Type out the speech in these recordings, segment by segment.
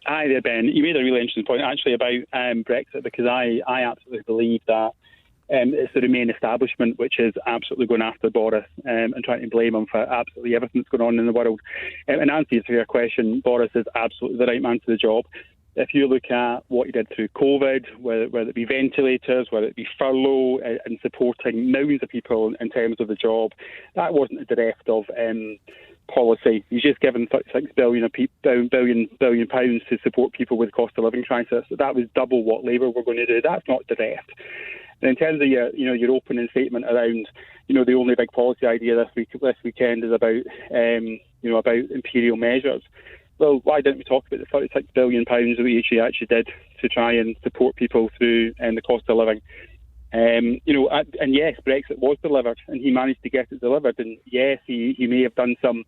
Hi there, Ben. You made a really interesting point actually about Brexit, because I absolutely believe that it's the Remain establishment which is absolutely going after Boris and trying to blame him for absolutely everything that's going on in the world. And answer to your question, Boris is absolutely the right man for the job. If you look at what he did through COVID, whether it be ventilators, whether it be furlough, and supporting millions of people in terms of the job, that wasn't a direct of policy. He's just given 36 billion pounds to support people with cost of living crisis. That was double what Labour were going to do. That's not direct. And in terms of your opening statement around, the only big policy idea this weekend is about about imperial measures. Well, why didn't we talk about the £36 billion that we actually did to try and support people through the cost of living? And yes, Brexit was delivered, and he managed to get it delivered. And yes, he may have done some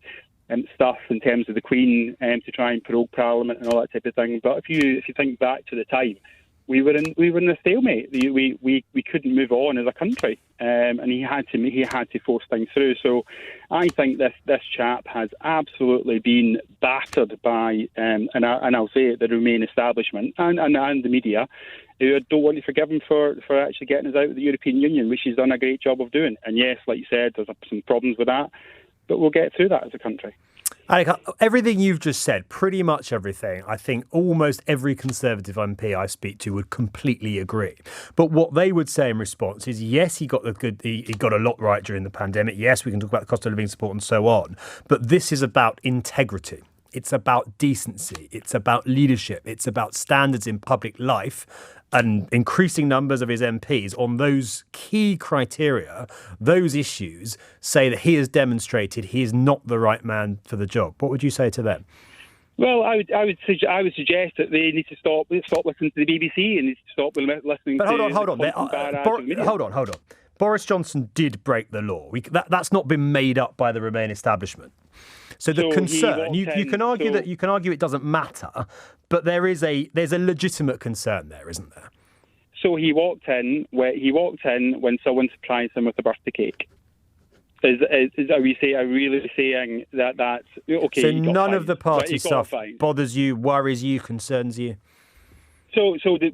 stuff in terms of the Queen to try and prorogue Parliament and all that type of thing. But if you think back to the time, we were in a stalemate. We couldn't move on as a country, and he had to force things through. So I think this chap has absolutely been battered by, and I'll say it, the Remain establishment and the media, who don't want to forgive him for actually getting us out of the European Union, which he's done a great job of doing. And yes, like you said, there's some problems with that, but we'll get through that as a country. Alec, everything you've just said, pretty much everything, I think almost every Conservative MP I speak to would completely agree. But what they would say in response is, yes, he got a lot right during the pandemic. Yes, we can talk about the cost of living support and so on. But this is about integrity. It's about decency. It's about leadership. It's about standards in public life. And increasing numbers of his MPs on those key criteria, those issues, say that he has demonstrated he is not the right man for the job. What would you say to them? Well, I would suggest that they need to stop listening to the BBC and need to stop listening. But hold on. Hold on. Boris Johnson did break the law. That's not been made up by the Remain establishment. So the concern, you can argue it doesn't matter, but there's a legitimate concern there, isn't there? So he walked in when someone surprised him with a birthday cake. Are we really saying that that's okay? So none of the party stuff bothers you, worries you, concerns you? So did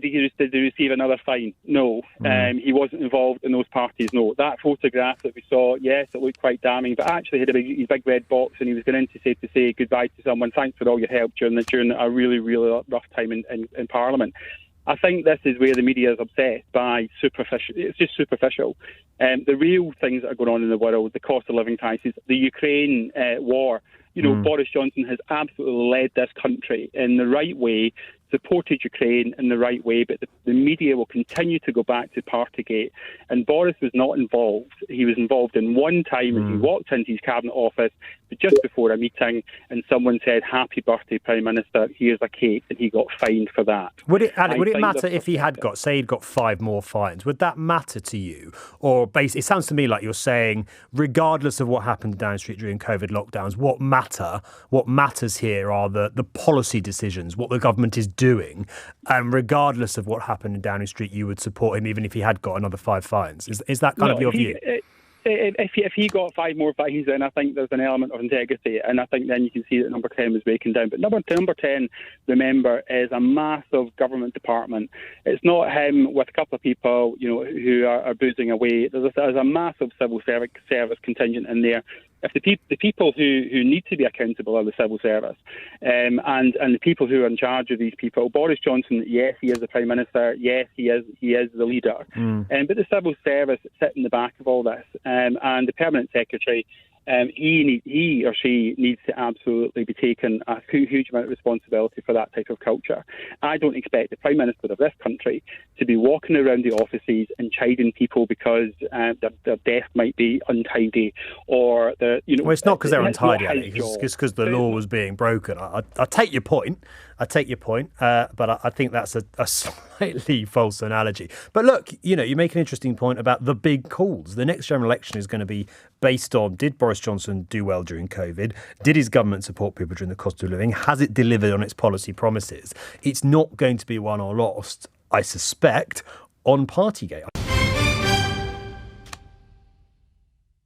he receive another fine? No. He wasn't involved in those parties. No. That photograph that we saw, yes, it looked quite damning, but actually had his big red box, and he was going in to say goodbye to someone. Thanks for all your help during a really, really rough time in Parliament. I think this is where the media is obsessed by superficial. It's just superficial. The real things that are going on in the world, the cost of living crisis, the Ukraine war. Boris Johnson has absolutely led this country in the right way, supported Ukraine in the right way, but the media will continue to go back to Partygate. And Boris was not involved. He was involved in one time as he walked into his cabinet office, but just before a meeting, and someone said, "Happy birthday, Prime Minister, here's a cake," and he got fined for that. Would it matter if he had got, say he'd got 5 more fines? Would that matter to you? Or it sounds to me like you're saying, regardless of what happened in Downing Street during COVID lockdowns, what matters here are the policy decisions, what the government is doing, and regardless of what happened in Downing Street, you would support him even if he had got another 5 fines. Is that kind of your view? If he got 5 more fines, then I think there's an element of integrity, and I think then you can see that number 10 was breaking down. But number 10, remember, is a massive government department. It's not him with a couple of people, who are boozing away. There's a massive civil service contingent in there. If the people who need to be accountable are the civil service, and the people who are in charge of these people, Boris Johnson, yes, he is the Prime Minister, yes, he is the leader, but the civil service sit in the back of all this, and the Permanent Secretary, he or she needs to absolutely be taken a huge amount of responsibility for that type of culture. I don't expect the Prime Minister of this country to be walking around the offices and chiding people because their desk might be untidy, or Well, it's not because they're untidy, it's just because the law was being broken. I take your point. But I think that's a slightly false analogy. But look, you make an interesting point about the big calls. The next general election is going to be based on, did Boris Johnson do well during COVID? Did his government support people during the cost of living? Has it delivered on its policy promises? It's not going to be won or lost, I suspect, on Partygate.